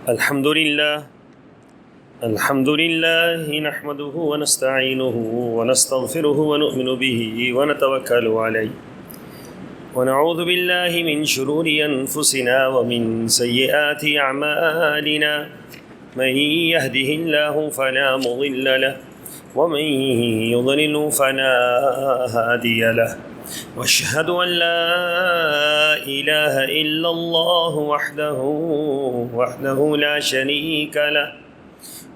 الحمد لله نحمده ونستعينه ونستغفره ونؤمن به ونتوكل عليه ونعوذ بالله من شرور أنفسنا ومن سيئات أعمالنا من يهده الله فلا مضل له ومن يضلل فلا هادي له واشهد ان لا اله الا الله وحده لا شريك له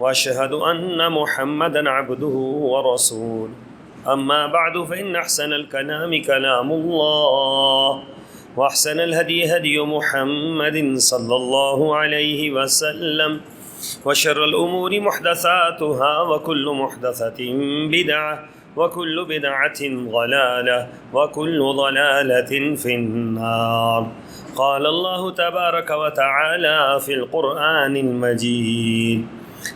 واشهد ان محمدا عبده ورسوله اما بعد فان احسن الكلام كلام الله واحسن الهدي هدي محمد صلى الله عليه وسلم وشر الامور محدثاتها وكل محدثة بدعة وكل بدعة ضلالة وكل ضلالة في النار. قال الله تبارك وتعالى في القرآن المجيد: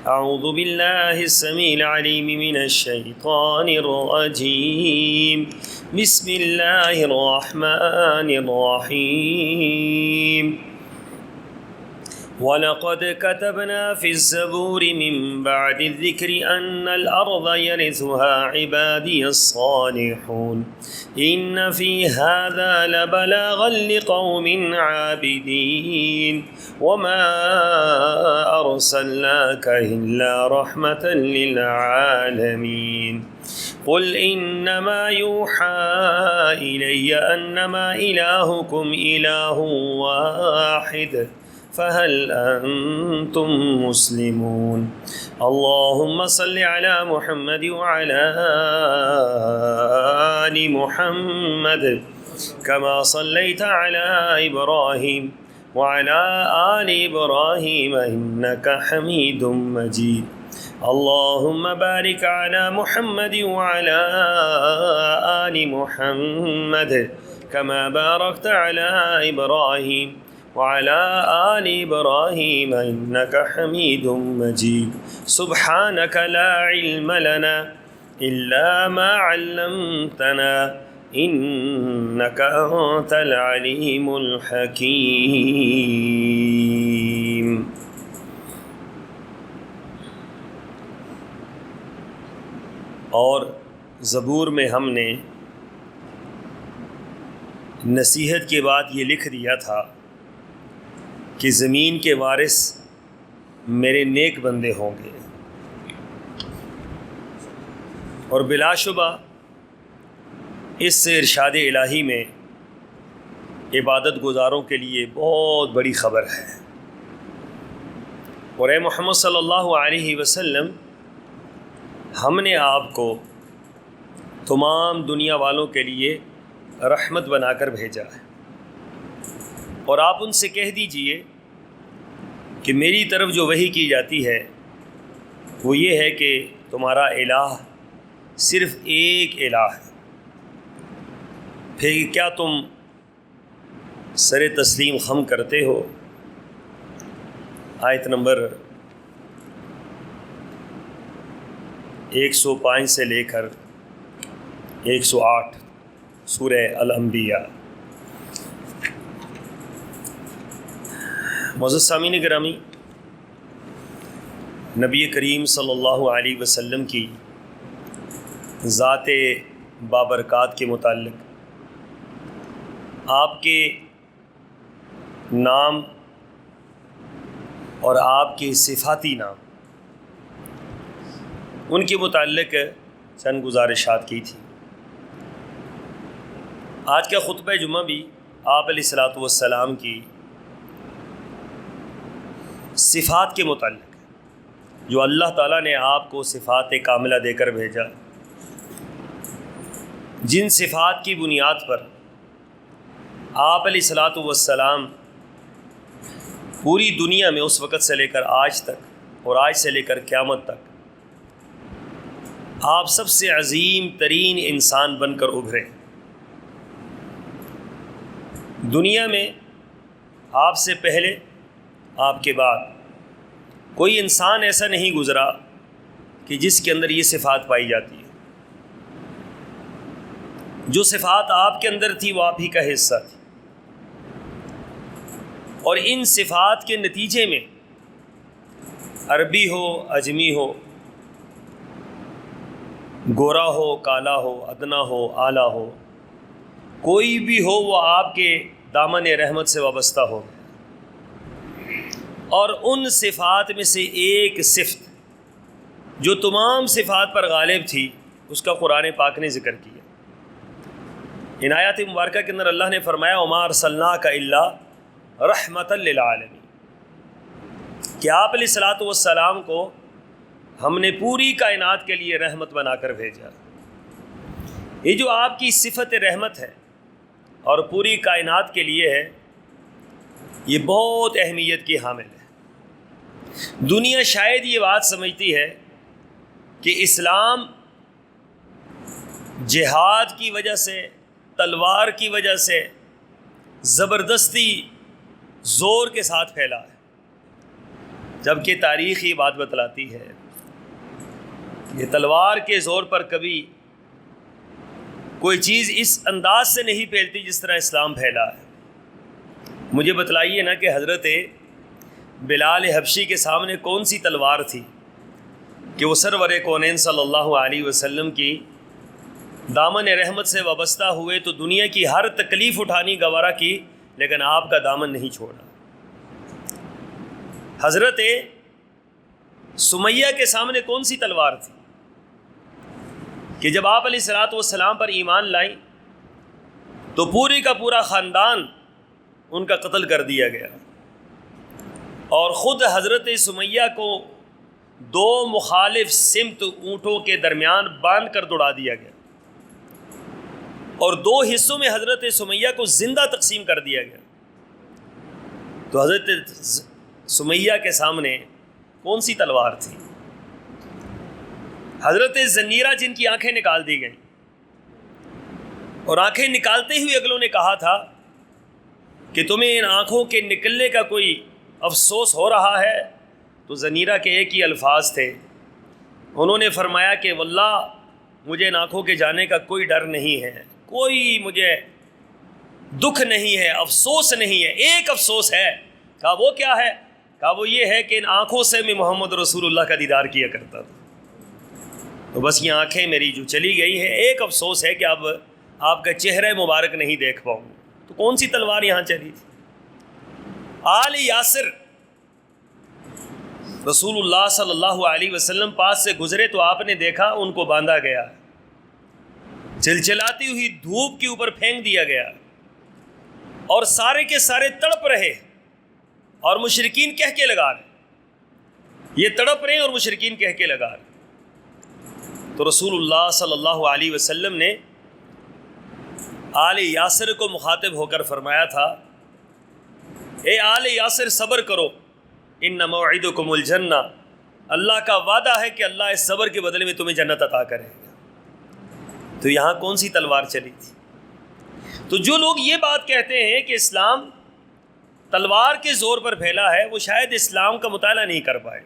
أعوذ بالله السميع العليم من الشيطان الرجيم. بسم الله الرحمن الرحيم. وَلَقَدْ كَتَبْنَا فِي الزَّبُورِ مِنْ بَعْدِ الذِّكْرِ أَنَّ الْأَرْضَ يَرِثُهَا عِبَادِيَ الصَّالِحُونَ إِنَّ فِي هَذَا لَبَلَاغًا لِقَوْمٍ عَابِدِينَ وَمَا أَرْسَلْنَاكَ إِلَّا رَحْمَةً لِلْعَالَمِينَ. قُلْ إِنَّمَا يُوحَى إِلَيَّ أَنَّمَا إِلَٰهُكُمْ إِلَٰهٌ وَاحِدٌ فهل أنتم مسلمون. اللهم صل على محمد وعلى آل محمد كما صليت على إبراهيم وعلى آل إبراهيم إنك حميد مجيد. اللهم بارك على محمد وعلى آل محمد كما باركت على إبراهيم وعلى آل إبراهيم إنك حميد مجيد. سبحانك لا علم لنا إلا ما علمتنا إنك أنت العليم الحكيم. اور زبور میں ہم نے نصیحت کے بعد یہ لکھ دیا تھا کہ زمین کے وارث میرے نیک بندے ہوں گے، اور بلا شبہ اس سے ارشاد الہی میں عبادت گزاروں کے لیے بہت بڑی خبر ہے. اور اے محمد صلی اللہ علیہ وسلم، ہم نے آپ کو تمام دنیا والوں کے لیے رحمت بنا کر بھیجا ہے، اور آپ ان سے کہہ دیجئے کہ میری طرف جو وحی کی جاتی ہے وہ یہ ہے کہ تمہارا الہ صرف ایک الہ ہے. پھر کیا تم سر تسلیم خم کرتے ہو؟ آیت نمبر 105 سے لے کر 108 سورہ الانبیاء. معزز سامعین گرامی، نبی کریم صلی اللہ علیہ وسلم کی ذات بابرکات کے متعلق آپ کے نام اور آپ کے صفاتی نام ان کے متعلق چند گزارشات کی تھی. آج کا خطبہ جمعہ بھی آپ علیہ الصلاۃ والسلام کی صفات کے متعلق جو اللہ تعالیٰ نے آپ کو صفات کاملہ دے کر بھیجا، جن صفات کی بنیاد پر آپ علیہ الصلاۃ والسلام پوری دنیا میں اس وقت سے لے کر آج تک اور آج سے لے کر قیامت تک آپ سب سے عظیم ترین انسان بن کر ابھرے. دنیا میں آپ سے پہلے آپ کے بعد کوئی انسان ایسا نہیں گزرا کہ جس کے اندر یہ صفات پائی جاتی ہے. جو صفات آپ کے اندر تھی وہ آپ ہی کا حصہ تھی، اور ان صفات کے نتیجے میں عربی ہو اجمی ہو، گورا ہو کالا ہو، ادنا ہو اعلیٰ ہو، کوئی بھی ہو وہ آپ کے دامن رحمت سے وابستہ ہو۔ اور ان صفات میں سے ایک صفت جو تمام صفات پر غالب تھی اس کا قرآن پاک نے ذکر کیا۔ ان آیات مبارکہ کے اندر اللہ نے فرمایا وما ارسلناک الا رحمۃ للعالمین، کہ آپ علیہ الصلوۃ والسلام کو ہم نے پوری کائنات کے لیے رحمت بنا کر بھیجا۔ یہ جو آپ کی صفت رحمت ہے اور پوری کائنات کے لیے ہے، یہ بہت اہمیت کی حامل ہے۔ دنیا شاید یہ بات سمجھتی ہے کہ اسلام جہاد کی وجہ سے، تلوار کی وجہ سے، زبردستی زور کے ساتھ پھیلا ہے، جبکہ تاریخ یہ بات بتلاتی ہے کہ تلوار کے زور پر کبھی کوئی چیز اس انداز سے نہیں پھیلتی جس طرح اسلام پھیلا ہے۔ مجھے بتلائیے نا کہ حضرت بلال حبشی کے سامنے کون سی تلوار تھی کہ وہ سرور کونین صلی اللہ علیہ وسلم کی دامن رحمت سے وابستہ ہوئے تو دنیا کی ہر تکلیف اٹھانی گوارا کی، لیکن آپ کا دامن نہیں چھوڑا۔ حضرت سمیہ کے سامنے کون سی تلوار تھی کہ جب آپ علیہ الصلوۃ والسلام پر ایمان لائیں تو پوری کا پورا خاندان ان کا قتل کر دیا گیا، اور خود حضرت سمیہ کو دو مخالف سمت اونٹوں کے درمیان باندھ کر دوڑا دیا گیا، اور دو حصوں میں حضرت سمیہ کو زندہ تقسیم کر دیا گیا۔ تو حضرت سمیہ کے سامنے کون سی تلوار تھی؟ حضرت زنیرہ جن کی آنکھیں نکال دی گئیں، اور آنکھیں نکالتے ہوئے اگلوں نے کہا تھا کہ تمہیں ان آنکھوں کے نکلنے کا کوئی افسوس ہو رہا ہے، تو زنیرہ کے ایک ہی الفاظ تھے، انہوں نے فرمایا کہ واللہ مجھے ان آنکھوں کے جانے کا کوئی ڈر نہیں ہے، کوئی مجھے دکھ نہیں ہے، افسوس نہیں ہے، ایک افسوس ہے۔ کہا وہ کیا ہے؟ کہا وہ یہ ہے کہ ان آنکھوں سے میں محمد رسول اللہ کا دیدار کیا کرتا تھا، تو بس یہ آنکھیں میری جو چلی گئی ہیں، ایک افسوس ہے کہ اب آپ کا چہرہ مبارک نہیں دیکھ پاؤں۔ تو کون سی تلوار یہاں چلی تھی؟ آل یاسر رسول اللہ صلی اللہ علیہ وسلم پاس سے گزرے تو آپ نے دیکھا ان کو باندھا گیا، چلچلاتی ہوئی دھوپ کے اوپر پھینک دیا گیا، اور سارے کے سارے تڑپ رہے اور مشرکین کہہ کے لگا رہے، یہ تڑپ رہے اور مشرکین کہہ کے لگا رہے۔ تو رسول اللہ صلی اللہ علیہ وسلم نے آل یاسر کو مخاطب ہو کر فرمایا تھا، اے آل یاسر صبر کرو، ان موعدکم الجنہ، اللہ کا وعدہ ہے کہ اللہ اس صبر کے بدلے میں تمہیں جنت عطا کرے گا۔ تو یہاں کون سی تلوار چلی تھی؟ تو جو لوگ یہ بات کہتے ہیں کہ اسلام تلوار کے زور پر پھیلا ہے، وہ شاید اسلام کا مطالعہ نہیں کر پائے۔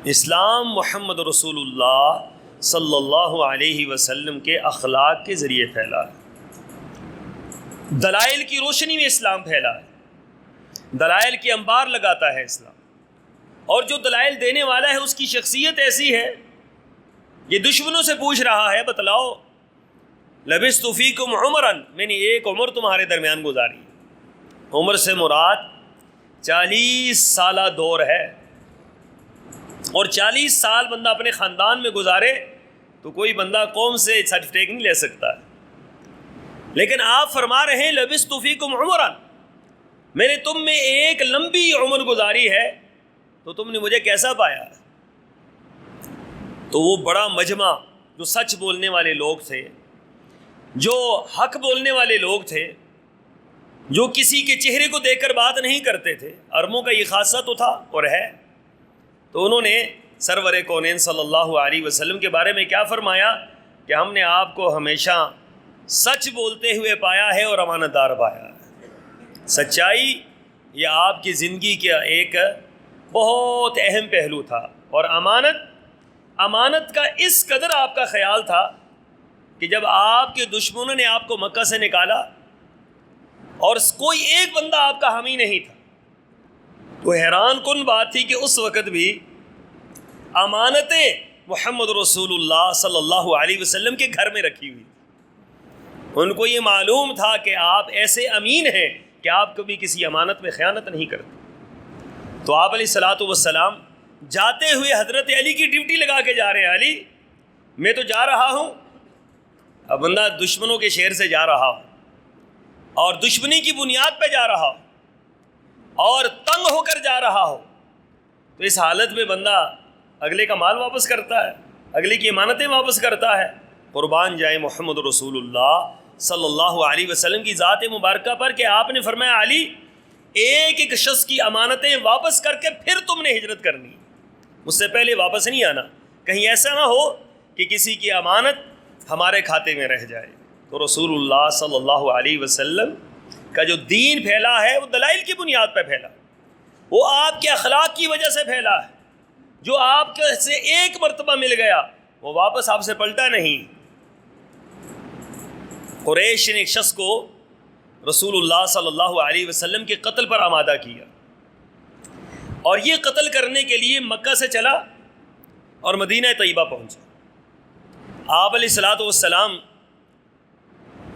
اسلام محمد رسول اللہ صلی اللہ علیہ وسلم کے اخلاق کے ذریعے پھیلا ہے، دلائل کی روشنی میں اسلام پھیلا ہے، دلائل کے انبار لگاتا ہے اسلام، اور جو دلائل دینے والا ہے اس کی شخصیت ایسی ہے، یہ دشمنوں سے پوچھ رہا ہے بتلاؤ لبثت فیکم عمرا، میں نے ایک عمر تمہارے درمیان گزاری۔ عمر سے مراد 40 سالہ دور ہے، اور 40 سال بندہ اپنے خاندان میں گزارے تو کوئی بندہ قوم سے سرٹیفکیٹ نہیں لے سکتا ہے، لیکن آپ فرما رہے ہیں لبثت فیکم عمرا، میں نے تم میں ایک لمبی عمر گزاری ہے، تو تم نے مجھے کیسا پایا؟ تو وہ بڑا مجمع جو سچ بولنے والے لوگ تھے، جو حق بولنے والے لوگ تھے، جو کسی کے چہرے کو دیکھ کر بات نہیں کرتے تھے، عربوں کا یہ خاصہ تو تھا اور ہے، تو انہوں نے سرور کونین صلی اللہ علیہ وسلم کے بارے میں کیا فرمایا کہ ہم نے آپ کو ہمیشہ سچ بولتے ہوئے پایا ہے اور امانت دار پایا ہے۔ سچائی یہ آپ کی زندگی کا ایک بہت اہم پہلو تھا، اور امانت کا اس قدر آپ کا خیال تھا کہ جب آپ کے دشمنوں نے آپ کو مکہ سے نکالا اور کوئی ایک بندہ آپ کا حامی نہیں تھا، تو حیران کن بات تھی کہ اس وقت بھی امانتیں محمد رسول اللہ صلی اللہ علیہ وسلم کے گھر میں رکھی ہوئی. ان کو یہ معلوم تھا کہ آپ ایسے امین ہیں کہ آپ کبھی کسی امانت میں خیانت نہیں کرتے. تو آپ علیہ الصلوۃ والسلام جاتے ہوئے حضرت علی کی ڈیوٹی لگا کے جا رہے ہیں. علی میں تو جا رہا ہوں، اب بندہ دشمنوں کے شہر سے جا رہا ہو اور دشمنی کی بنیاد پہ جا رہا ہو اور تنگ ہو کر جا رہا ہو، تو اس حالت میں بندہ اگلے کا مال واپس کرتا ہے، اگلے کی امانتیں واپس کرتا ہے. قربان جائے محمد رسول اللہ صلی اللہ علیہ وسلم کی ذات مبارکہ پر کہ آپ نے فرمایا علی ایک ایک شخص کی امانتیں واپس کر کے پھر تم نے ہجرت کرنی، اس سے پہلے واپس نہیں آنا. کہیں ایسا نہ ہو کہ کسی کی امانت ہمارے کھاتے میں رہ جائے. تو رسول اللہ صلی اللہ علیہ وسلم کا جو دین پھیلا ہے وہ دلائل کی بنیاد پہ پھیلا، وہ آپ کے اخلاق کی وجہ سے پھیلا ہے. جو آپ کے سے ایک مرتبہ مل گیا وہ واپس آپ سے پلٹا نہیں. قریش نے ایک شخص کو رسول اللہ صلی اللہ علیہ وسلم کے قتل پر آمادہ کیا، اور یہ قتل کرنے کے لیے مکہ سے چلا اور مدینہ طیبہ پہنچا. آپ علیہ الصلوۃ والسلام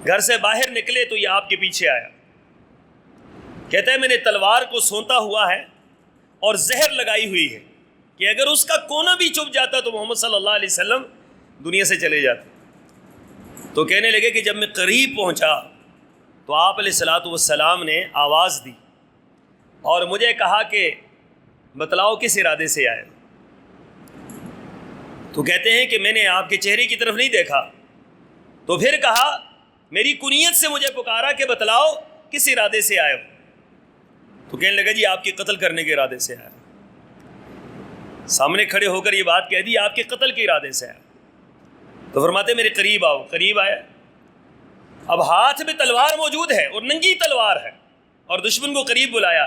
گھر سے باہر نکلے تو یہ آپ کے پیچھے آیا. کہتا ہے میں نے تلوار کو سونتا ہوا ہے اور زہر لگائی ہوئی ہے کہ اگر اس کا کونا بھی چپ جاتا تو محمد صلی اللہ علیہ وسلم دنیا سے چلے جاتے. تو کہنے لگے کہ جب میں قریب پہنچا تو آپ علیہ الصلوۃ والسلام نے آواز دی اور مجھے کہا کہ بتلاؤ کس ارادے سے آئے. تو کہتے ہیں کہ میں نے آپ کے چہرے کی طرف نہیں دیکھا، تو پھر کہا میری کنیت سے مجھے پکارا کہ بتلاؤ کس ارادے سے آئے ہو. تو کہنے لگا جی آپ کے قتل کرنے کے ارادے سے آیا. سامنے کھڑے ہو کر یہ بات کہہ دی آپ کے قتل کے ارادے سے آیا. تو فرماتے میرے قریب آؤ. قریب آیا، اب ہاتھ میں تلوار موجود ہے اور ننگی تلوار ہے اور دشمن کو قریب بلایا،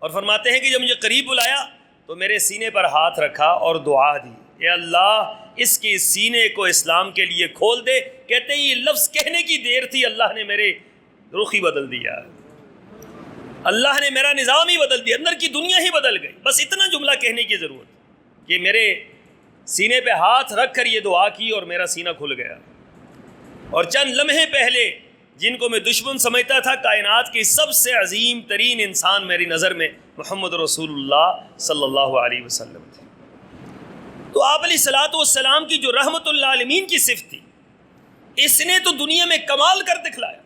اور فرماتے ہیں کہ جب مجھے قریب بلایا تو میرے سینے پر ہاتھ رکھا اور دعا دی اے اللہ اس کے سینے کو اسلام کے لیے کھول دے. کہتے ہیں یہ لفظ کہنے کی دیر تھی اللہ نے میرے رخ ہی بدل دیا، اللہ نے میرا نظام ہی بدل دیا، اندر کی دنیا ہی بدل گئی. بس اتنا جملہ کہنے کی ضرورت کہ میرے سینے پہ ہاتھ رکھ کر یہ دعا کی اور میرا سینہ کھل گیا. اور چند لمحے پہلے جن کو میں دشمن سمجھتا تھا، کائنات کی سب سے عظیم ترین انسان میری نظر میں محمد رسول اللہ صلی اللہ علیہ وسلم تھے. تو آپ علیہ الصلوۃ والسلام کی جو رحمت اللہ عالمین کی صفت تھی، اس نے تو دنیا میں کمال کر دکھلایا.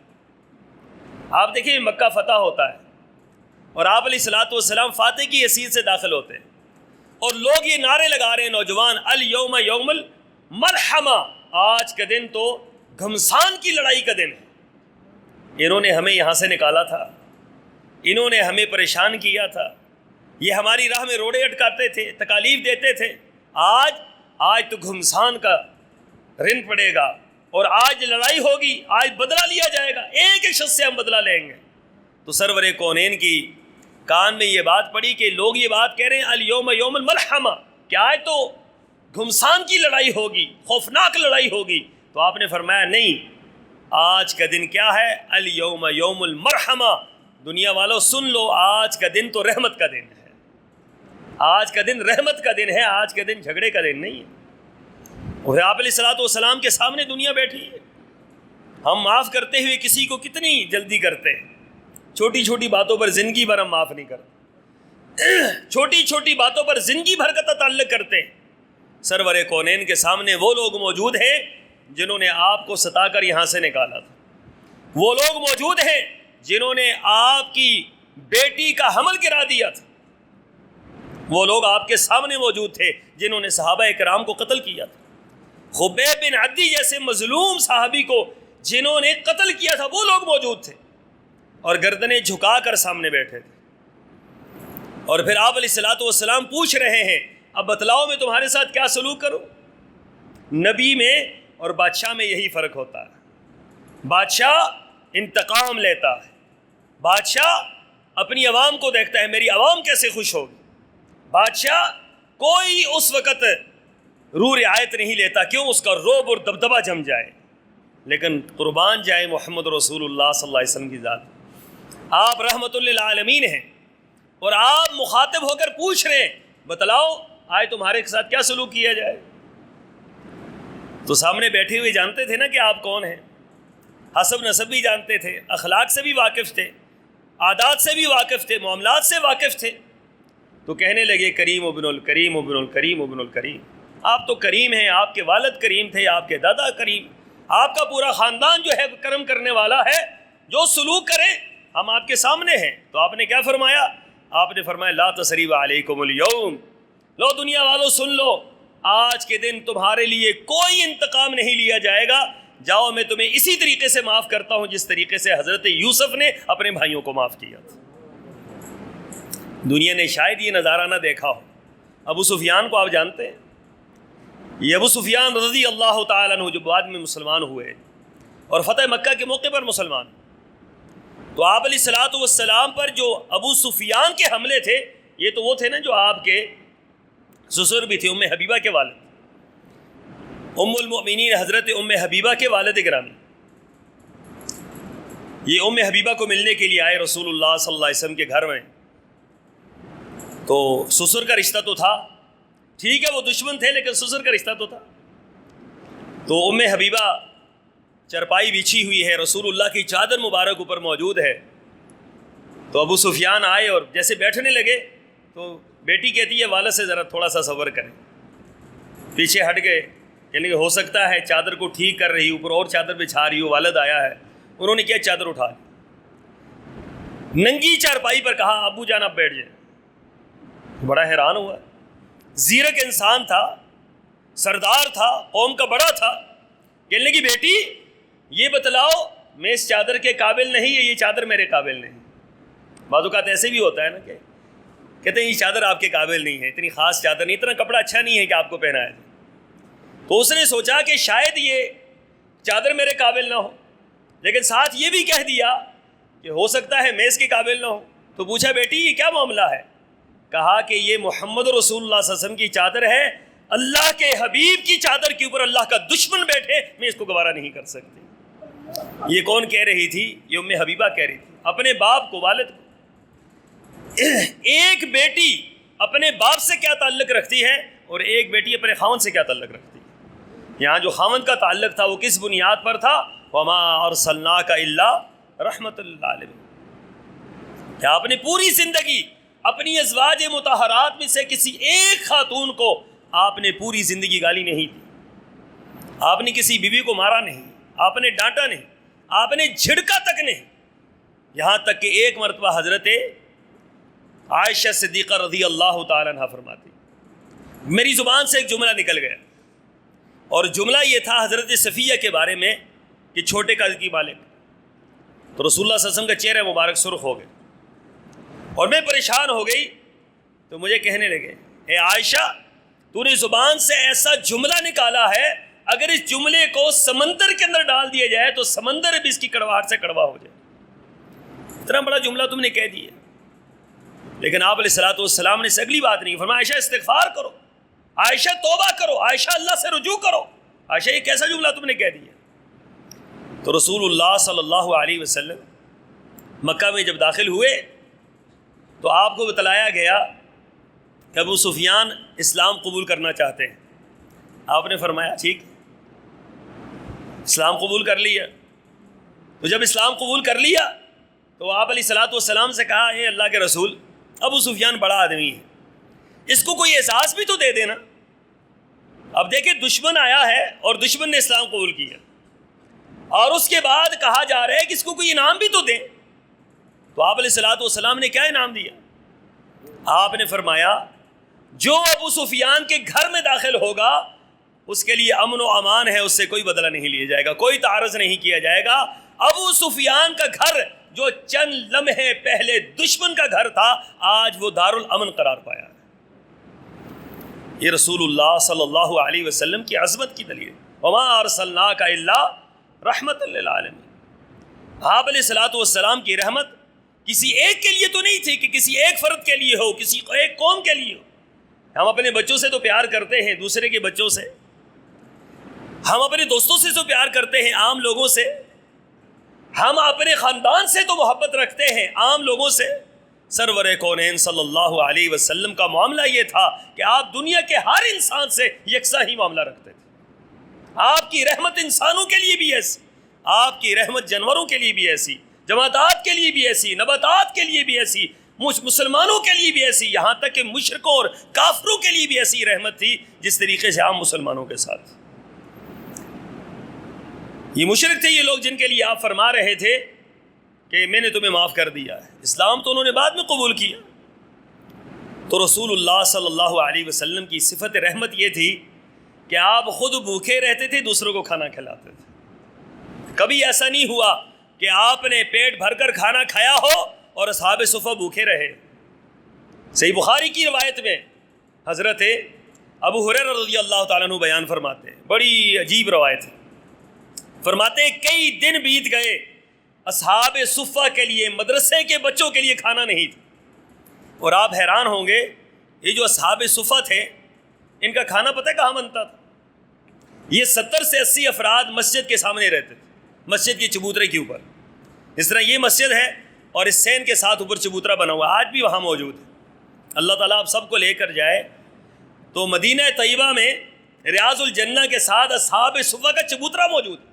آپ دیکھیں مکہ فتح ہوتا ہے اور آپ علیہ الصلوۃ والسلام فاتح کی حیثیت سے داخل ہوتے ہیں اور لوگ یہ نعرے لگا رہے ہیں نوجوان، الیوم یوم الملحمہ، آج کا دن تو گھمسان کی لڑائی کا دن ہے. انہوں نے ہمیں یہاں سے نکالا تھا، انہوں نے ہمیں پریشان کیا تھا، یہ ہماری راہ میں روڑے اٹکاتے تھے، تکالیف دیتے تھے. آج تو گھمسان کا رن پڑے گا اور آج لڑائی ہوگی، آج بدلہ لیا جائے گا، ایک ایک شخص سے ہم بدلہ لیں گے. تو سرور کونین کی کان میں یہ بات پڑی کہ لوگ یہ بات کہہ رہے ہیں الیوم یوم الملحمہ، کہ آج تو گھمسان کی لڑائی ہوگی، خوفناک لڑائی ہوگی. تو آپ نے فرمایا نہیں، آج کا دن کیا ہے؟ الیوم یوم المرحمہ. دنیا والوں سن لو، آج کا دن تو رحمت کا دن ہے، آج کا دن رحمت کا دن ہے، آج کا دن جھگڑے کا دن نہیں ہے. اور آپ علیہ الصلوۃ والسلام کے سامنے دنیا بیٹھی ہے. ہم معاف کرتے ہوئے کسی کو کتنی جلدی کرتے ہیں، چھوٹی چھوٹی باتوں پر زندگی بھر ہم معاف نہیں کرتے، چھوٹی چھوٹی باتوں پر زندگی بھر کا تعلق کرتے ہیں. سرور کونین کے سامنے وہ لوگ موجود ہیں جنہوں نے آپ کو ستا کر یہاں سے نکالا تھا، وہ لوگ موجود ہیں جنہوں نے آپ کی بیٹی کا حمل گرا دیا تھا، وہ لوگ آپ کے سامنے موجود تھے جنہوں نے صحابہ کرام کو قتل کیا تھا. خبیب بن عدی جیسے مظلوم صحابی کو جنہوں نے قتل کیا تھا وہ لوگ موجود تھے اور گردنیں جھکا کر سامنے بیٹھے تھے. اور پھر آپ علیہ الصلوۃ والسلام پوچھ رہے ہیں اب بتلاؤ میں تمہارے ساتھ کیا سلوک کروں. نبی میں اور بادشاہ میں یہی فرق ہوتا ہے. بادشاہ انتقام لیتا ہے، بادشاہ اپنی عوام کو دیکھتا ہے میری عوام کیسے خوش ہوگی. بادشاہ کوئی اس وقت روح رعایت نہیں لیتا، کیوں؟ اس کا روب اور دبدبہ جم جائے. لیکن قربان جائے محمد رسول اللہ صلی اللہ علیہ وسلم کی ذات، آپ رحمت للعالمین ہیں. اور آپ مخاطب ہو کر پوچھ رہے ہیں بتلاؤ آج تمہارے ساتھ کیا سلوک کیا جائے. تو سامنے بیٹھے ہوئے جانتے تھے نا کہ آپ کون ہیں, حسب نسب بھی جانتے تھے, اخلاق سے بھی واقف تھے, عادات سے بھی واقف تھے, معاملات سے واقف تھے. تو کہنے لگے کریم ابن الکریم ابن الکریم ابن الکریم, آپ تو کریم ہیں, آپ کے والد کریم تھے, آپ کے دادا کریم, آپ کا پورا خاندان جو ہے کرم کرنے والا ہے, جو سلوک کرے ہم آپ کے سامنے ہیں. تو آپ نے کیا فرمایا؟ آپ نے فرمایا لا تثریب علیکم الیوم, لو دنیا والو سن لو, آج کے دن تمہارے لیے کوئی انتقام نہیں لیا جائے گا, جاؤ میں تمہیں اسی طریقے سے معاف کرتا ہوں جس طریقے سے حضرت یوسف نے اپنے بھائیوں کو معاف کیا تھا. دنیا نے شاید یہ نظارہ نہ دیکھا ہو. ابو سفیان کو آپ جانتے ہیں, یہ ابو سفیان رضی اللہ تعالیٰ عنہ جو بعد میں مسلمان ہوئے اور فتح مکہ کے موقع پر مسلمان. تو آپ علیہ الصلوۃ والسلام پر جو ابو سفیان کے حملے تھے, یہ تو وہ تھے نا جو آپ کے سسر بھی تھے, ام حبیبہ کے والد, ام المؤمنین حضرت ام حبیبہ کے والد گرامی. یہ ام حبیبہ کو ملنے کے لیے آئے رسول اللہ صلی اللہ علیہ وسلم کے گھر میں. تو سسر کا رشتہ تو تھا, ٹھیک ہے وہ دشمن تھے لیکن سسر کا رشتہ تو تھا. تو ام حبیبہ چرپائی بچھی ہوئی ہے, رسول اللہ کی چادر مبارک اوپر موجود ہے. تو ابو سفیان آئے اور جیسے بیٹھنے لگے تو بیٹی کہتی ہے والد سے ذرا تھوڑا سا صبر کریں. پیچھے ہٹ گئے, یعنی کہ ہو سکتا ہے چادر کو ٹھیک کر رہی, اوپر اور چادر بچھا رہی ہو, والد آیا ہے. انہوں نے کیا چادر اٹھا لی, ننگی چارپائی پر کہا ابو جان آپ بیٹھ جائیں. بڑا حیران ہوا, زیرک انسان تھا, سردار تھا, قوم کا بڑا تھا. کہنے لگی بیٹی یہ بتلاؤ میں اس چادر کے قابل نہیں ہے, یہ چادر میرے قابل نہیں. بعض اوقات ایسے بھی ہوتا ہے نا کہ کہتے ہیں یہ چادر آپ کے قابل نہیں ہے, اتنی خاص چادر نہیں, اتنا کپڑا اچھا نہیں ہے کہ آپ کو پہنایا جائے. تو اس نے سوچا کہ شاید یہ چادر میرے قابل نہ ہو, لیکن ساتھ یہ بھی کہہ دیا کہ ہو سکتا ہے میں اس کے قابل نہ ہوں. تو پوچھا بیٹی یہ کیا معاملہ ہے؟ کہا کہ یہ محمد رسول اللہ صلی اللہ علیہ وسلم کی چادر ہے, اللہ کے حبیب کی چادر کے اوپر اللہ کا دشمن بیٹھے میں اس کو گوارا نہیں کر سکتی. یہ کون کہہ رہی تھی؟ یہ ام حبیبہ کہہ رہی تھی اپنے باپ کو, والد کو. ایک بیٹی اپنے باپ سے کیا تعلق رکھتی ہے اور ایک بیٹی اپنے خاوند سے کیا تعلق رکھتی ہے. یہاں جو خاوند کا تعلق تھا وہ کس بنیاد پر تھا؟ وما ارسلناک الا رحمت للعالمین. کہ آپ نے پوری زندگی اپنی ازواج مطہرات میں سے کسی ایک خاتون کو آپ نے پوری زندگی گالی نہیں دی, آپ نے کسی بیوی کو مارا نہیں, آپ نے ڈانٹا نہیں, آپ نے جھڑکا تک نہیں. یہاں تک کہ ایک مرتبہ حضرت عائشہ صدیقہ رضی اللہ تعالیٰ عنہ فرماتی میری زبان سے ایک جملہ نکل گیا, اور جملہ یہ تھا حضرت صفیہ کے بارے میں کہ چھوٹے قد کی بالغ. تو رسول اللہ صلی اللہ علیہ وسلم کا چہرہ مبارک سرخ ہو گئے اور میں پریشان ہو گئی. تو مجھے کہنے لگے اے عائشہ تو نے زبان سے ایسا جملہ نکالا ہے, اگر اس جملے کو سمندر کے اندر ڈال دیا جائے تو سمندر بھی اس کی کڑواہٹ سے کڑوا ہو جائے. اتنا بڑا جملہ تم نے کہہ دیا. لیکن آپ علیہ الصلوۃ والسلام نے اس اگلی بات نہیں فرمایا, عائشہ استغفار کرو, عائشہ توبہ کرو, عائشہ اللہ سے رجوع کرو. عائشہ یہ کیسا جملہ تم نے کہہ دیا؟ تو رسول اللہ صلی اللہ علیہ وسلم مکہ میں جب داخل ہوئے تو آپ کو بتلایا گیا کہ ابو سفیان اسلام قبول کرنا چاہتے ہیں. آپ نے فرمایا ٹھیک, اسلام قبول کر لیا. تو جب اسلام قبول کر لیا تو آپ علیہ الصلوۃ والسلام سے کہا اے اللہ کے رسول ابو سفیان بڑا آدمی ہے, اس کو کوئی احساس بھی تو دے دینا. اب دیکھیں دشمن آیا ہے اور دشمن نے اسلام قبول کیا, اور اس کے بعد کہا جا رہا ہے کہ اس کو کوئی انعام بھی تو دیں. تو آپ علیہ الصلوۃ والسلام نے کیا انعام دیا؟ آپ نے فرمایا جو ابو سفیان کے گھر میں داخل ہوگا اس کے لیے امن و امان ہے, اس سے کوئی بدلہ نہیں لیا جائے گا, کوئی تعرض نہیں کیا جائے گا. ابو سفیان کا گھر جو چند لمحے پہلے دشمن کا گھر تھا آج وہ دارالامن قرار پایا ہے. یہ رسول اللہ صلی اللہ علیہ وسلم کی عظمت کی دلیل. وما ارسلناک الا رحمت للعالمین. آپ علیہ الصلوۃ والسلام کی رحمت کسی ایک کے لیے تو نہیں تھی کہ کسی ایک فرد کے لیے ہو, کسی ایک قوم کے لیے ہو. ہم اپنے بچوں سے تو پیار کرتے ہیں, دوسرے کے بچوں سے, ہم اپنے دوستوں سے تو پیار کرتے ہیں, عام لوگوں سے, ہم اپنے خاندان سے تو محبت رکھتے ہیں, عام لوگوں سے. سرور کونین صلی اللہ علیہ وسلم کا معاملہ یہ تھا کہ آپ دنیا کے ہر انسان سے یکساں ہی معاملہ رکھتے تھے۔ آپ کی رحمت انسانوں کے لیے بھی ایسی، آپ کی رحمت جانوروں کے لیے بھی ایسی، جمادات کے لیے بھی ایسی، نباتات کے لیے بھی ایسی، مسلمانوں کے لیے بھی ایسی، یہاں تک کہ مشرکوں اور کافروں کے لیے بھی ایسی رحمت تھی جس طریقے سے عام مسلمانوں کے ساتھ۔ یہ مشرک تھے یہ لوگ جن کے لیے آپ فرما رہے تھے کہ میں نے تمہیں معاف کر دیا ہے، اسلام تو انہوں نے بعد میں قبول کیا۔ تو رسول اللہ صلی اللہ علیہ وسلم کی صفت رحمت یہ تھی کہ آپ خود بھوکے رہتے تھے، دوسروں کو کھانا کھلاتے تھے۔ کبھی ایسا نہیں ہوا کہ آپ نے پیٹ بھر کر کھانا کھایا ہو اور اصحاب صفہ بھوکے رہے۔ صحیح بخاری کی روایت میں حضرت ابو ہریرہ رضی اللہ تعالیٰ عنہ بیان فرماتے ہیں، بڑی عجیب روایت ہے، فرماتے ہیں کئی دن بیت گئے، اصحاب صفہ کے لیے، مدرسے کے بچوں کے لیے کھانا نہیں تھا۔ اور آپ حیران ہوں گے، یہ جو اصحاب صفہ تھے ان کا کھانا پتہ کہاں بنتا تھا؟ یہ 70 سے 80 افراد مسجد کے سامنے رہتے تھے، مسجد کے چبوترے کے اوپر۔ اس طرح یہ مسجد ہے اور اس سین کے ساتھ اوپر چبوترا بنا ہوا، آج بھی وہاں موجود ہے۔ اللہ تعالیٰ آپ سب کو لے کر جائے تو مدینہ طیبہ میں ریاض الجنہ کے ساتھ اصحاب صفہ کا چبوترا موجود ہے۔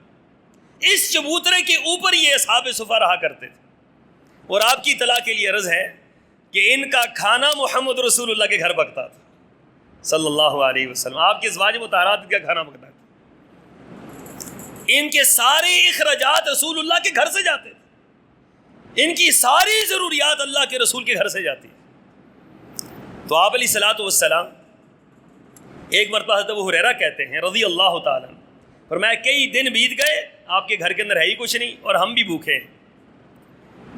اس چبوترے کے اوپر یہ اصحاب صفہ رہا کرتے تھے۔ اور آپ کی اطلاع کے لیے عرض ہے کہ ان کا کھانا محمد رسول اللہ کے گھر پکتا تھا صلی اللہ علیہ وسلم، آپ کے ازواج مطہرات کا کھانا پکتا تھا۔ ان کے سارے اخراجات رسول اللہ کے گھر سے جاتے تھے، ان کی ساری ضروریات اللہ کے رسول کے گھر سے جاتی۔ تو آپ علیہ الصلوۃ والسلام ایک مرتبہ حضرت ابو ہریرہ کہتے ہیں رضی اللہ تعالیٰ، فرمایا کئی دن بیت گئے، آپ کے گھر کے اندر ہے ہی کچھ نہیں اور ہم بھی بھوکے ہیں۔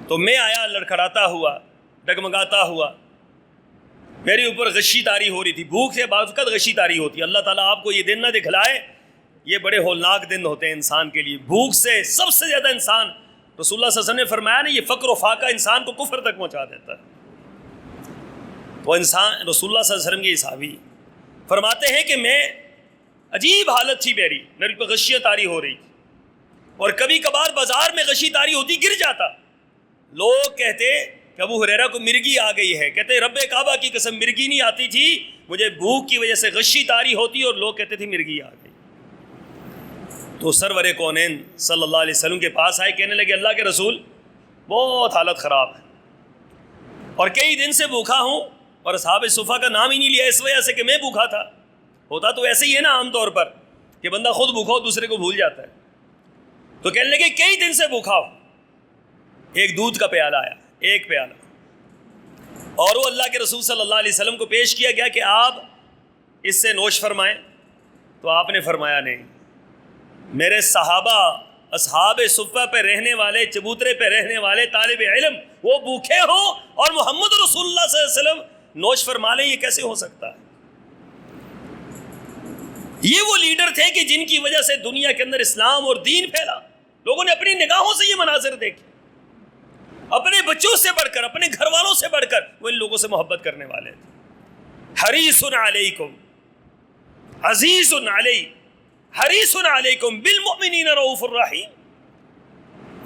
تو میں آیا لڑکھڑاتا ہوا، ڈگمگاتا ہوا، میرے اوپر غشی طاری ہو رہی تھی، بھوک سے بعض وقت غشی طاری ہوتی ہے۔ اللہ تعالیٰ آپ کو یہ دن نہ دکھلائے، یہ بڑے ہولناک دن ہوتے ہیں انسان کے لیے۔ بھوک سے سب سے زیادہ انسان، رسول اللہ صلی اللہ علیہ وسلم نے فرمایا نا، یہ فقر و فاقہ انسان کو کفر تک پہنچا دیتا ہے۔ وہ انسان، رسول اللہ صلی اللہ علیہ وسلم کے صحابی فرماتے ہیں کہ میں عجیب حالت تھی، میرے پہ غشیاں طاری ہو رہی تھی، اور کبھی کبھار بازار میں غشی طاری ہوتی، گر جاتا۔ لوگ کہتے کہ ابو ہریرہ کو مرگی آ گئی ہے، کہتے رب کعبہ کی قسم مرگی نہیں آتی تھی، مجھے بھوک کی وجہ سے غشی طاری ہوتی، اور لوگ کہتے تھے مرگی آ گئی۔ تو سرور کونین صلی اللہ علیہ وسلم کے پاس آئے، کہنے لگے اللہ کے رسول بہت حالت خراب ہے اور کئی دن سے بھوکا ہوں، اور اصحاب صفہ کا نام ہی نہیں لیا اس وجہ سے کہ میں بھوکا تھا۔ ہوتا تو ایسے ہی ہے نا عام طور پر کہ بندہ خود بھوکا ہو دوسرے کو بھول جاتا ہے۔ تو کہنے لگے کئی دن سے بھوکا ہو۔ ایک دودھ کا پیالہ آیا، ایک پیالہ، اور وہ اللہ کے رسول صلی اللہ علیہ وسلم کو پیش کیا گیا کہ آپ اس سے نوش فرمائیں۔ تو آپ نے فرمایا نہیں، میرے صحابہ اصحاب صفہ پہ رہنے والے، چبوترے پہ رہنے والے طالب علم وہ بھوکے ہوں اور محمد رسول اللہ صلی اللہ علیہ وسلم نوش فرما لیں، یہ کیسے ہو سکتا ہے؟ یہ وہ لیڈر تھے کہ جن کی وجہ سے دنیا کے اندر اسلام اور دین پھیلا۔ لوگوں نے اپنی نگاہوں سے یہ مناظر دیکھے، اپنے بچوں سے بڑھ کر، اپنے گھر والوں سے بڑھ کر وہ ان لوگوں سے محبت کرنے والے تھے۔ حریص علیکم، عزیز علی، حریص علیکم بالمؤمنین رؤوف الرحیم۔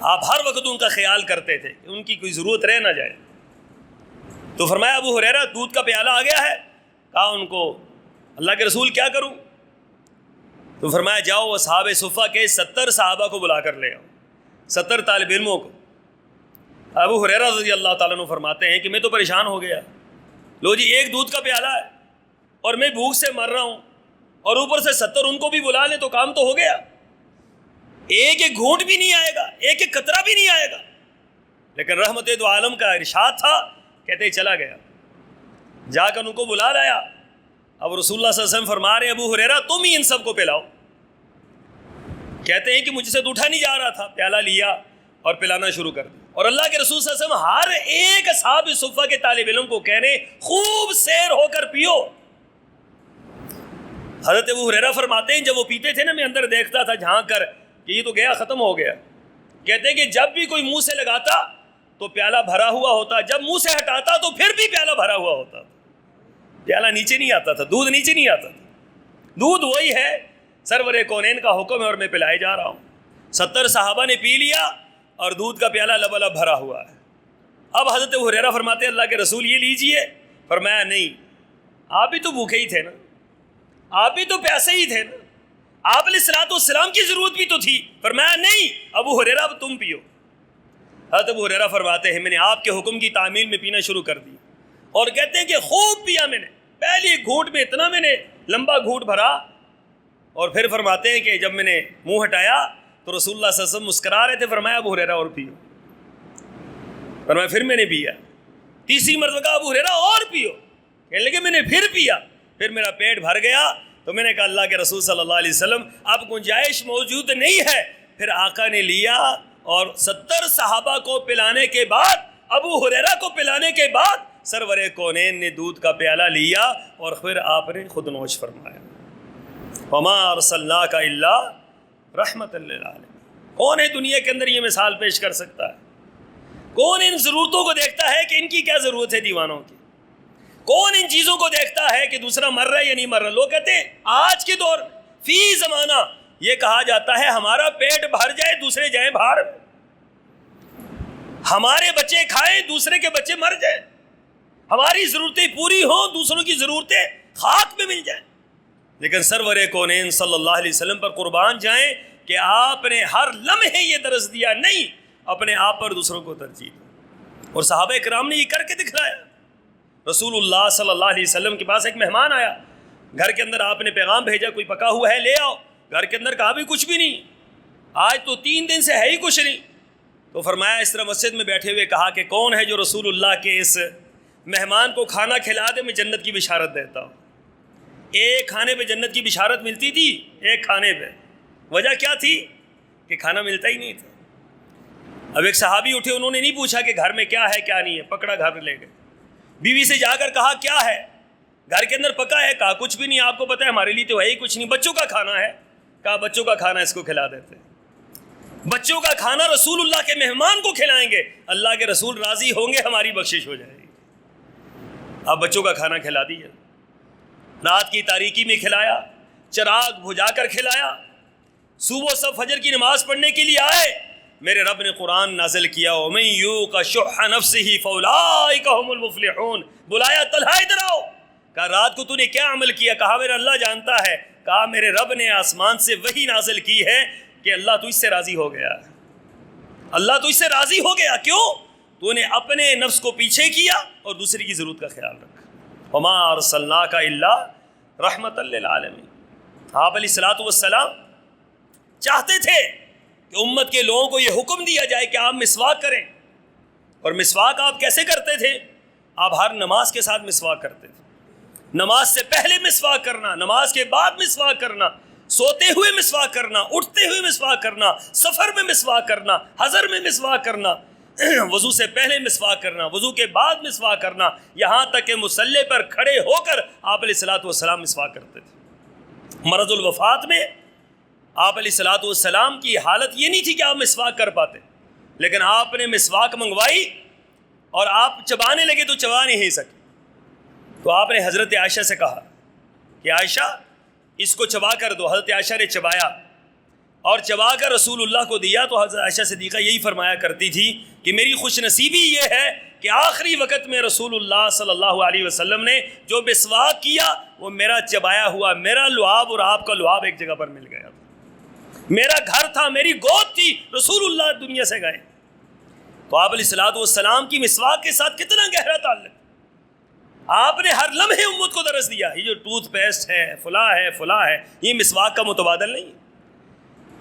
آپ ہر وقت ان کا خیال کرتے تھے کہ ان کی کوئی ضرورت رہ نہ جائے۔ تو فرمایا ابو ہریرہ دودھ کا پیالہ آ گیا ہے، کہا ان کو اللہ کے رسول کیا کروں؟ تو فرمایا جاؤ اصحاب صفہ کے 70 صحابہ کو بلا کر لے آؤ، 70 طالب علموں کو۔ ابو ہریرہ رضی اللہ تعالیٰ عنہ فرماتے ہیں کہ میں تو پریشان ہو گیا، لو جی ایک دودھ کا پیالہ ہے اور میں بھوک سے مر رہا ہوں، اور اوپر سے 70 ان کو بھی بلا لیں تو کام تو ہو گیا، ایک ایک گھونٹ بھی نہیں آئے گا، ایک ایک قطرہ بھی نہیں آئے گا۔ لیکن رحمت دو عالم کا ارشاد تھا، کہتے ہی چلا گیا، جا کر ان کو بلا لایا۔ اب رسول اللہ صلی اللہ علیہ وسلم فرما رہے ہیں ابو ہریرہ تم ہی ان سب کو پلاؤ۔ کہتے ہیں کہ مجھ سے تو اٹھا نہیں جا رہا تھا، پیالہ لیا اور پلانا شروع کر دیا، اور اللہ کے رسول صلی اللہ علیہ وسلم ہر ایک اصحاب صفہ کے طالب علم کو کہنے خوب سیر ہو کر پیو۔ حضرت ابو ہریرہ فرماتے ہیں جب وہ پیتے تھے نا، میں اندر دیکھتا تھا جھانک کر کہ یہ تو گیا، ختم ہو گیا۔ کہتے ہیں کہ جب بھی کوئی منہ سے لگاتا تو پیالہ بھرا ہوا ہوتا، جب منہ سے ہٹاتا تو پھر بھی پیالہ بھرا ہوا ہوتا، پیالہ نیچے نہیں آتا تھا، دودھ نیچے نہیں آتا تھا۔ دودھ وہی ہے، سرور کونین کا حکم ہے اور میں پلائے جا رہا ہوں۔ 70 صحابہ نے پی لیا اور دودھ کا پیالہ لبالب بھرا ہوا ہے۔ اب حضرت ہریرہ فرماتے ہیں اللہ کے رسول یہ لیجئے. فرمایا نہیں، آپ بھی تو بھوکے ہی تھے نا، آپ بھی تو پیاسے ہی تھے نا، آپ علیہ الصلوۃ والسلام کی ضرورت بھی تو تھی. فرمایا نہیں ابو ہریرہ اب تم پیو. حضرت ابو ہریرہ فرماتے ہیں میں نے آپ کے حکم کی تعمیل میں پینا شروع کر دیا، اور کہتے ہیں کہ خوب پیا میں نے. پہلی گھونٹ میں اتنا میں نے لمبا گھونٹ بھرا، اور پھر فرماتے ہیں کہ جب میں نے منہ ہٹایا تو رسول اللہ صلی اللہ علیہ وسلم مسکرا رہے تھے. فرمایا ابو ہریرہ اور پیو. فرمایا پھر میں نے پیا. تیسری مرتبہ ابو ہریرہ اور پیو. کہنے لگے میں نے پھر پیا، پھر میرا پیٹ بھر گیا. تو میں نے کہا اللہ کے رسول صلی اللہ علیہ وسلم اب گنجائش موجود نہیں ہے. پھر آقا نے لیا اور 70 صحابہ کو پلانے کے بعد، ابو ہریرہ کو پلانے کے بعد، سرور کونین نے دودھ کا پیالہ لیا اور پھر آپ نے خود نوش فرمایا. وما ارسلناک الا رحمۃ للعالمین. کون ہے دنیا کے اندر یہ مثال پیش کر سکتا ہے؟ کون ان ضرورتوں کو دیکھتا ہے کہ ان کی کیا ضرورت ہے دیوانوں کی؟ کون ان چیزوں کو دیکھتا ہے کہ دوسرا مر رہا ہے یا نہیں مر رہا؟ لوگ کہتے ہیں آج کے دور فی زمانہ یہ کہا جاتا ہے ہمارا پیٹ بھر جائے دوسرے جائیں بھاڑ، ہمارے بچے کھائیں دوسرے کے بچے مر جائیں، ہماری ضرورتیں پوری ہوں دوسروں کی ضرورتیں خاک میں مل جائیں. لیکن سرور کونین صلی اللہ علیہ وسلم پر قربان جائیں کہ آپ نے ہر لمحے یہ درس دیا نہیں، اپنے آپ پر دوسروں کو ترجیح دی. اور صحابہ کرام نے یہ کر کے دکھلایا. رسول اللہ صلی اللہ علیہ وسلم کے پاس ایک مہمان آیا، گھر کے اندر آپ نے پیغام بھیجا کوئی پکا ہوا ہے لے آؤ. گھر کے اندر کہا بھی کچھ بھی نہیں، آج تو 3 دن سے ہے ہی کچھ نہیں. تو فرمایا اس طرح مسجد میں بیٹھے ہوئے کہا کہ کون ہے جو رسول اللہ کے اس مہمان کو کھانا کھلا دے، میں جنت کی بشارت دیتا ہوں. ایک کھانے پہ جنت کی بشارت ملتی تھی، ایک کھانے پہ. وجہ کیا تھی؟ کہ کھانا ملتا ہی نہیں تھا. اب ایک صحابی اٹھے، انہوں نے نہیں پوچھا کہ گھر میں کیا ہے کیا نہیں ہے، پکڑا گھر لے گئے. بیوی سے جا کر کہا کیا ہے گھر کے اندر پکا ہے؟ کہا کچھ بھی نہیں، آپ کو پتہ ہے ہمارے لیے تو ہے ہی کچھ نہیں. بچوں کا کھانا ہے. کہا بچوں کا کھانا اس کو کھلا دیتے. بچوں کا کھانا رسول اللہ کے مہمان کو کھلائیں گے، اللہ کے رسول راضی ہوں گے، ہماری بخشش ہو جائے گی. اب بچوں کا کھانا کھلا دیا، رات کی تاریکی میں کھلایا، چراغ بجھا کر کھلایا. صبح سب فجر کی نماز پڑھنے کے لیے آئے، میرے رب نے قرآن نازل کیا وَمَن یُوقَ شُحَّ نَفْسِهِ فَأُولَٰئِکَ هُمُ الْمُفْلِحُونَ. بلایا طلحہ ادھر آؤ. کہا رات کو تو نے کیا عمل کیا؟ کہا میرا اللہ جانتا ہے. کہا میرے رب نے آسمان سے وحی نازل کی ہے کہ اللہ تو اس سے راضی ہو گیا، اللہ تو اس سے راضی ہو گیا. کیوں؟ تو نے اپنے نفس کو پیچھے کیا اور دوسرے کی ضرورت کا خیال رکھا. وَمَا أَرْسَلْنَاكَ إِلَّا رَحْمَةً لِّلْعَالَمِينَ. آپ علیہ الصلوۃ والسلام چاہتے تھے کہ امت کے لوگوں کو یہ حکم دیا جائے کہ آپ مسواک کریں. اور مسواک آپ کیسے کرتے تھے؟ آپ ہر نماز کے ساتھ مسواک کرتے تھے. نماز سے پہلے مسواک کرنا، نماز کے بعد مسواک کرنا، سوتے ہوئے مسواک کرنا، اٹھتے ہوئے مسواک کرنا، سفر میں مسواک کرنا، حضر میں مسواک کرنا، وضو سے پہلے مسواک کرنا، وضو کے بعد مسواک کرنا، یہاں تک کہ مصلی پر کھڑے ہو کر آپ علیہ الصلوۃ والسلام مسواک کرتے تھے. مرض الوفات میں آپ علیہ الصلوۃ والسلام کی حالت یہ نہیں تھی کہ آپ مسواک کر پاتے، لیکن آپ نے مسواک منگوائی اور آپ چبانے لگے تو چبا نہیں سکے. تو آپ نے حضرت عائشہ سے کہا کہ عائشہ اس کو چبا کر دو. حضرت عائشہ نے چبایا اور چبا کر رسول اللہ کو دیا. تو حضرت عائشہ صدیقہ یہی فرمایا کرتی تھی کہ میری خوش نصیبی یہ ہے کہ آخری وقت میں رسول اللہ صلی اللہ علیہ وسلم نے جو مسواک کیا وہ میرا چبایا ہوا، میرا لعاب اور آپ کا لعاب ایک جگہ پر مل گیا. میرا گھر تھا، میری گود تھی، رسول اللہ دنیا سے گئے. تو آپ علیہ الصلوۃ والسلام کی مسواک کے ساتھ کتنا گہرا تعلق. آپ نے ہر لمحے امت کو درس دیا. یہ جو ٹوتھ پیسٹ ہے، فلاں ہے، یہ مسواک کا متبادل نہیں.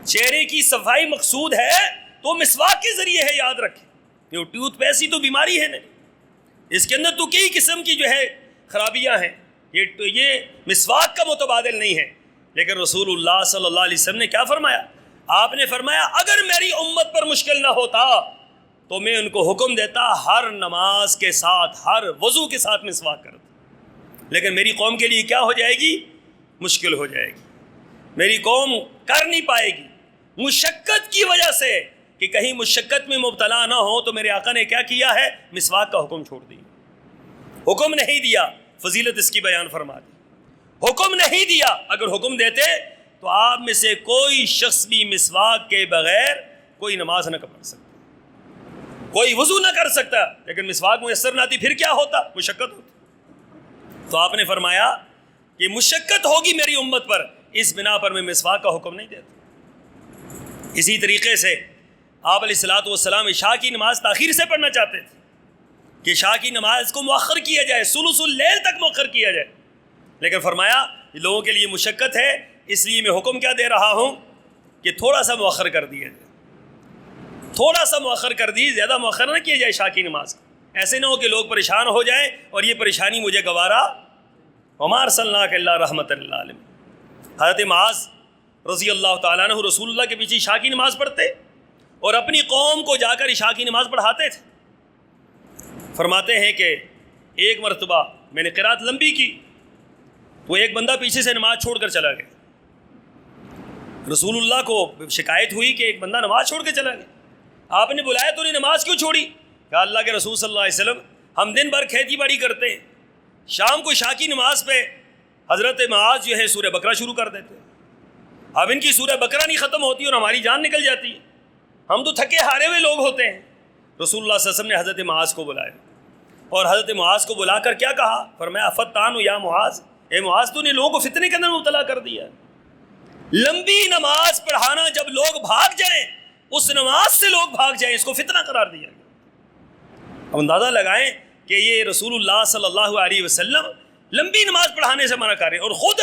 چہرے کی صفائی مقصود ہے تو مسواک کے ذریعے ہے، یاد رکھیں. یہ ٹوتھ پیسٹ ہی تو بیماری ہے نہیں، اس کے اندر تو کئی قسم کی جو ہے خرابیاں ہیں. یہ مسواک کا متبادل نہیں ہے. لیکن رسول اللہ صلی اللہ علیہ وسلم نے کیا فرمایا؟ آپ نے فرمایا اگر میری امت پر مشکل نہ ہوتا تو میں ان کو حکم دیتا ہر نماز کے ساتھ، ہر وضو کے ساتھ مسواک کرتا. لیکن میری قوم کے لیے کیا ہو جائے گی؟ مشکل ہو جائے گی. میری قوم کر نہیں پائے گی مشقت کی وجہ سے، کہ کہیں مشقت میں مبتلا نہ ہو. تو میرے آقا نے کیا کیا ہے؟ مسواک کا حکم چھوڑ دیا. حکم نہیں دیا، فضیلت اس کی بیان فرما دی. حکم نہیں دیا. اگر حکم دیتے تو آپ میں سے کوئی شخص بھی مسواک کے بغیر کوئی نماز نہ پڑھ سکتا. کوئی وضو نہ کر سکتا لیکن مسواک میسر نہ آتی، پھر کیا ہوتا؟ مشقت ہوتی۔ تو آپ نے فرمایا کہ مشقت ہوگی میری امت پر، اس بنا پر میں مسواک کا حکم نہیں دیتا۔ اسی طریقے سے آپ علیہ الصلوۃ والسلام عشاء کی نماز تاخیر سے پڑھنا چاہتے تھے کہ عشاء کی نماز کو مؤخر کیا جائے، ثلث اللیل تک مؤخر کیا جائے، لیکن فرمایا یہ لوگوں کے لیے مشقت ہے، اس لیے میں حکم کیا دے رہا ہوں کہ تھوڑا سا مؤخر کر دیا جائے، تھوڑا سا مؤخر کر دی، زیادہ مؤخر نہ کیا جائے عشاء کی نماز۔ ایسے نہ ہو کہ لوگ پریشان ہو جائیں اور یہ پریشانی مجھے گوارا، وما ارسلناک الا رحمۃ للعالمین۔ حضرت معاذ رضی اللہ تعالیٰ عنہ رسول اللہ کے پیچھے عشاء کی نماز پڑھتے اور اپنی قوم کو جا کر عشاء کی نماز پڑھاتے تھے۔ فرماتے ہیں کہ ایک مرتبہ میں نے قرات لمبی کی تو ایک بندہ پیچھے سے نماز چھوڑ کر چلا گیا۔ رسول اللہ کو شکایت ہوئی کہ ایک بندہ نماز چھوڑ کے چلا گیا، آپ نے بلایا تو نے نماز کیوں چھوڑی؟ کہا اللہ کے رسول صلی اللہ علیہ وسلم ہم دن بھر کھیتی باڑی کرتے ہیں، شام کو عشاء کی نماز پہ حضرت معاذ جو ہے سورہ بقرہ شروع کر دیتے ہیں، اب ان کی سورہ بقرہ نہیں ختم ہوتی اور ہماری جان نکل جاتی ہے، ہم تو تھکے ہارے ہوئے لوگ ہوتے ہیں۔ رسول اللہ صلی اللہ علیہ وسلم نے حضرت معاذ کو بلایا اور حضرت معاذ کو بلا کر کیا کہا؟ فرمایا فتان یا معاذ، اے معاذ تو نے لوگوں کو فتنے کے اندر مبتلا کر دیا۔ لمبی نماز پڑھانا جب لوگ بھاگ جائیں، اس نماز سے لوگ بھاگ جائیں، اس کو فتنہ قرار دیا گیا۔ اب اندازہ لگائیں کہ یہ رسول اللہ صلی اللہ علیہ وسلم لمبی نماز پڑھانے سے منع کر رہے ہیں، اور خود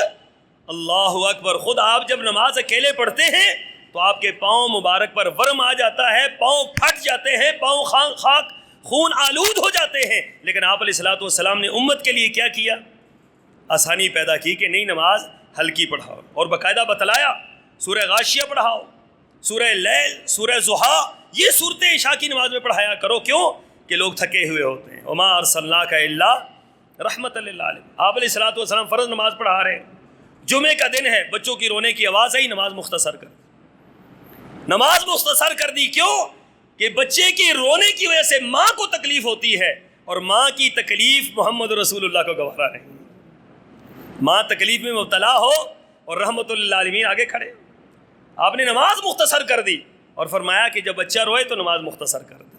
اللہ اکبر، خود آپ جب نماز اکیلے پڑھتے ہیں تو آپ کے پاؤں مبارک پر ورم آ جاتا ہے، پاؤں پھٹ جاتے ہیں، پاؤں خاک خون آلود ہو جاتے ہیں، لیکن آپ علیہ الصلوۃ والسلام نے امت کے لیے کیا کیا؟ آسانی پیدا کی کہ نہیں نماز ہلکی پڑھاؤ، اور باقاعدہ بتلایا سورہ غاشیہ پڑھاؤ، سورہ لیل، سورہ ضحیٰ، یہ صورتیں عشاء کی نماز میں پڑھایا کرو۔ کیوں؟ کہ لوگ تھکے ہوئے ہوتے ہیں۔ وما ارسلناک الا رحمۃ للعالمین۔ آپ علیہ الصلوۃ والسلام فرض نماز پڑھا رہے ہیں، جمعے کا دن ہے، بچوں کی رونے کی آواز آئی، نماز مختصر کر دی، نماز مختصر کر دی۔ کیوں؟ کہ بچے کی رونے کی وجہ سے ماں کو تکلیف ہوتی ہے، اور ماں کی تکلیف محمد رسول اللہ کو گوارا نہیں۔ ماں تکلیف میں مبتلا ہو اور رحمت للعالمین آگے کھڑے۔ آپ نے نماز مختصر کر دی اور فرمایا کہ جب بچہ روئے تو نماز مختصر کر دی،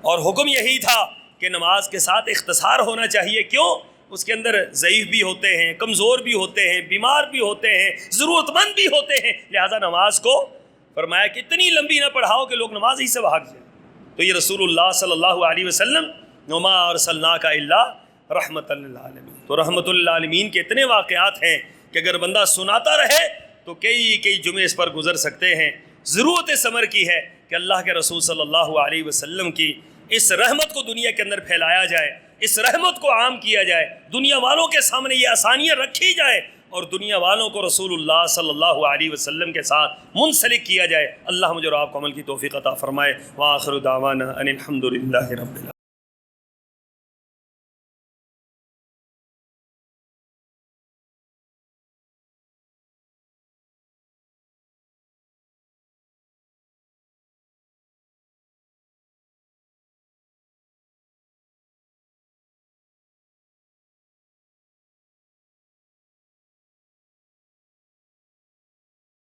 اور حکم یہی تھا کہ نماز کے ساتھ اختصار ہونا چاہیے۔ کیوں؟ اس کے اندر ضعیف بھی ہوتے ہیں، کمزور بھی ہوتے ہیں، بیمار بھی ہوتے ہیں، ضرورت مند بھی ہوتے ہیں، لہذا نماز کو فرمایا کہ اتنی لمبی نہ پڑھاؤ کہ لوگ نماز ہی سے بھاگ جائیں۔ تو یہ رسول اللہ صلی اللہ علیہ وسلم وما ارسلناک الا رحمۃ للعالمین۔ تو رحمت للعالمین کے اتنے واقعات ہیں کہ اگر بندہ سناتا رہے تو کئی جمعے اس پر گزر سکتے ہیں۔ ضرورت ثمر کی ہے کہ اللہ کے رسول صلی اللہ علیہ وسلم کی اس رحمت کو دنیا کے اندر پھیلایا جائے، اس رحمت کو عام کیا جائے، دنیا والوں کے سامنے یہ آسانیاں رکھی جائے، اور دنیا والوں کو رسول اللہ صلی اللہ علیہ وسلم کے ساتھ منسلک کیا جائے۔ اللہ مجھے اور آپ کو عمل کی توفیق عطا فرمائے۔ وآخر دعوانا ان الحمد للہ رب العالمین۔